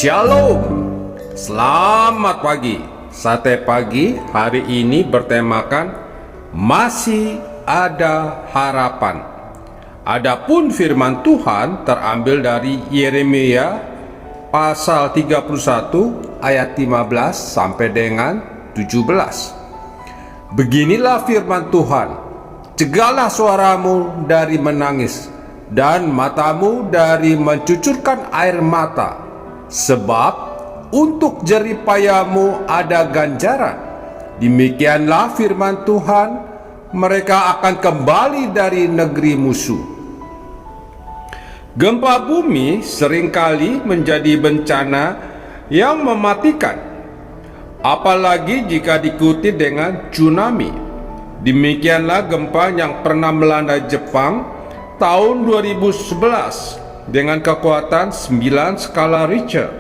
Shalom, selamat pagi. Sate pagi hari ini bertemakan masih ada harapan. Adapun firman Tuhan terambil dari Yeremia pasal 31 ayat 15 sampai dengan 17. Beginilah firman Tuhan: cegahlah suaramu dari menangis dan matamu dari mencucurkan air mata, sebab untuk jerih payahmu ada ganjaran. Demikianlah firman Tuhan, mereka akan kembali dari negeri musuh. Gempa bumi seringkali menjadi bencana yang mematikan, apalagi jika diikuti dengan tsunami. Demikianlah gempa yang pernah melanda Jepang tahun 2011 dengan kekuatan 9 skala Richter.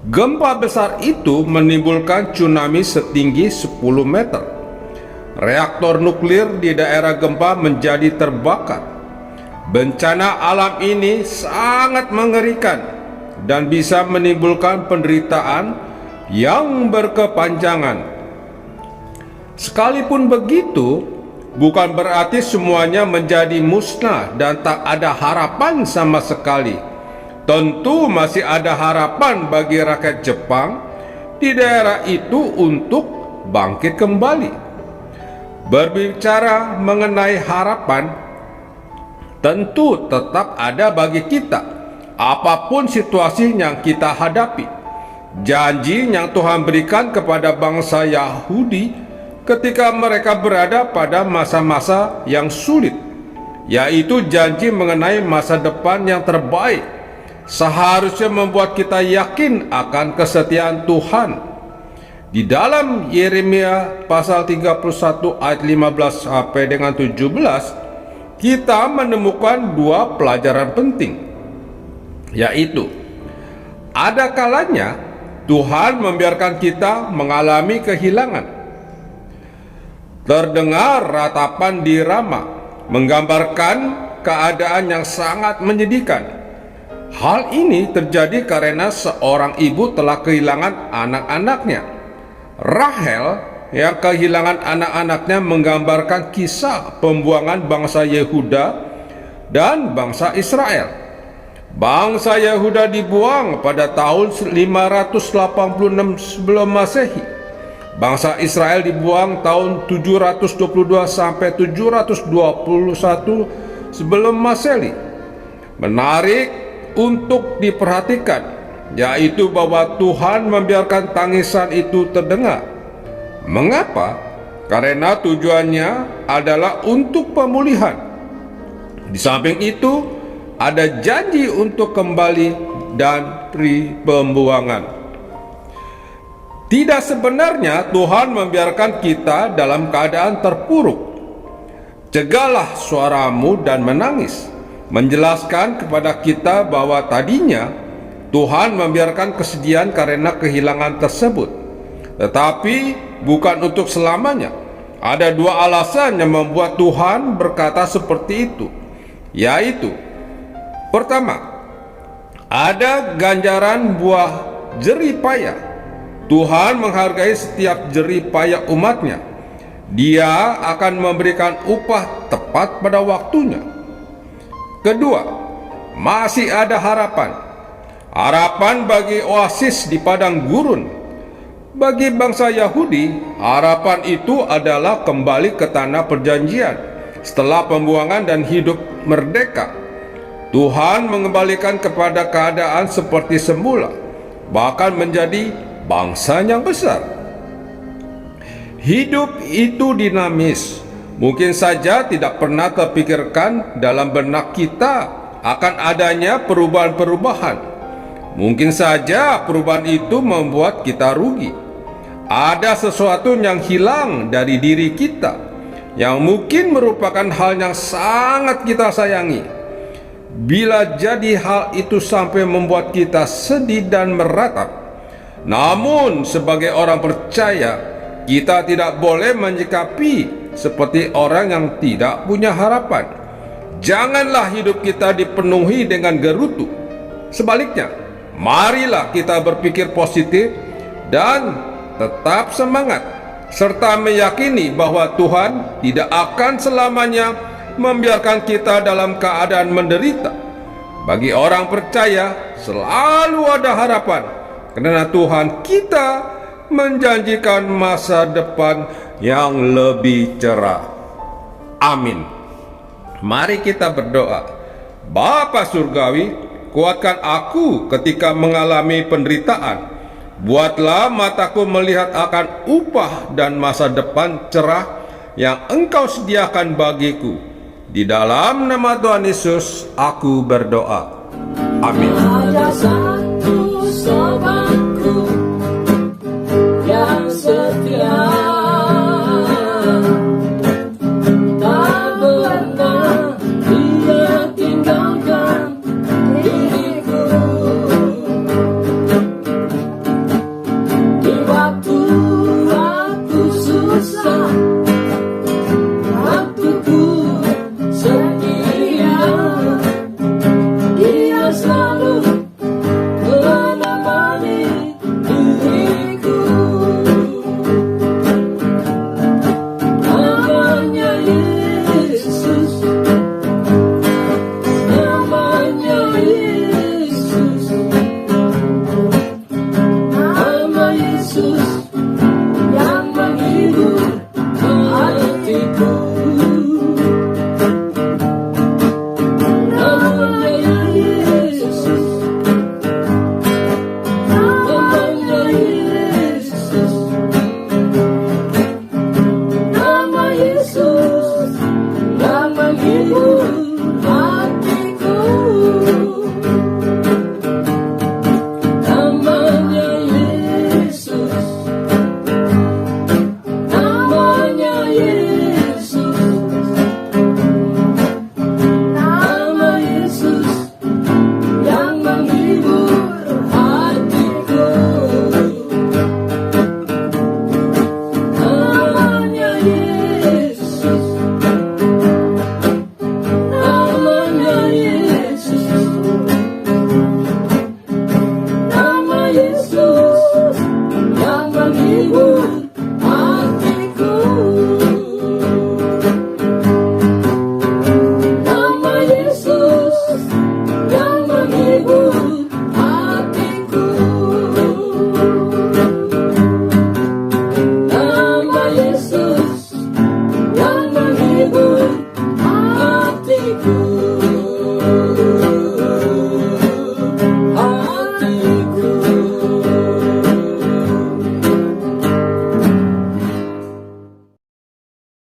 Gempa besar itu menimbulkan tsunami setinggi 10 meter. Reaktor nuklir di daerah gempa menjadi terbakar. Bencana alam ini sangat mengerikan dan bisa menimbulkan penderitaan yang berkepanjangan. Sekalipun begitu, bukan berarti semuanya menjadi musnah dan tak ada harapan sama sekali. Tentu masih ada harapan bagi rakyat Jepang di daerah itu untuk bangkit kembali. Berbicara mengenai harapan, tentu tetap ada bagi kita, apapun situasi yang kita hadapi. Janji yang Tuhan berikan kepada bangsa Yahudi ketika mereka berada pada masa-masa yang sulit, yaitu janji mengenai masa depan yang terbaik, seharusnya membuat kita yakin akan kesetiaan Tuhan. Di dalam Yeremia pasal 31 ayat 15 sampai dengan 17, kita menemukan dua pelajaran penting, yaitu ada kalanya Tuhan membiarkan kita mengalami kehilangan. Terdengar ratapan di Rama, menggambarkan keadaan yang sangat menyedihkan. Hal ini terjadi karena seorang ibu telah kehilangan anak-anaknya. Rahel yang kehilangan anak-anaknya menggambarkan kisah pembuangan bangsa Yehuda dan bangsa Israel. Bangsa Yehuda dibuang pada tahun 586 sebelum Masehi. Bangsa Israel dibuang tahun 722 sampai 721 sebelum Masehi. Menarik untuk diperhatikan, yaitu bahwa Tuhan membiarkan tangisan itu terdengar. Mengapa? Karena tujuannya adalah untuk pemulihan. Di samping itu, ada janji untuk kembali dan pembuangan. Tidak sebenarnya Tuhan membiarkan kita dalam keadaan terpuruk. Cegahlah suaramu dan menangis, menjelaskan kepada kita bahwa tadinya Tuhan membiarkan kesedihan karena kehilangan tersebut, tetapi bukan untuk selamanya. Ada dua alasan yang membuat Tuhan berkata seperti itu, yaitu pertama, ada ganjaran buah jerih payah. Tuhan menghargai setiap jerih payah umatnya. Dia akan memberikan upah tepat pada waktunya. Kedua, masih ada harapan. Harapan bagi oasis di padang gurun. Bagi bangsa Yahudi, harapan itu adalah kembali ke tanah perjanjian setelah pembuangan dan hidup merdeka. Tuhan mengembalikan kepada keadaan seperti semula, bahkan menjadi bangsa yang besar. Hidup itu dinamis. Mungkin saja tidak pernah terpikirkan dalam benak kita akan adanya perubahan-perubahan. Mungkin saja perubahan itu membuat kita rugi. Ada sesuatu yang hilang dari diri kita, yang mungkin merupakan hal yang sangat kita sayangi. Bila jadi hal itu sampai membuat kita sedih dan meratap, namun sebagai orang percaya, kita tidak boleh menyikapi seperti orang yang tidak punya harapan. Janganlah hidup kita dipenuhi dengan gerutu. Sebaliknya, marilah kita berpikir positif dan tetap semangat, serta meyakini bahwa Tuhan tidak akan selamanya membiarkan kita dalam keadaan menderita. Bagi orang percaya selalu ada harapan, karena Tuhan kita menjanjikan masa depan yang lebih cerah. Amin. Mari kita berdoa. Bapa Surgawi, kuatkan aku ketika mengalami penderitaan. Buatlah mataku melihat akan upah dan masa depan cerah yang Engkau sediakan bagiku. Di dalam nama Tuhan Yesus aku berdoa. Amin. Ada satu sobatku yang setia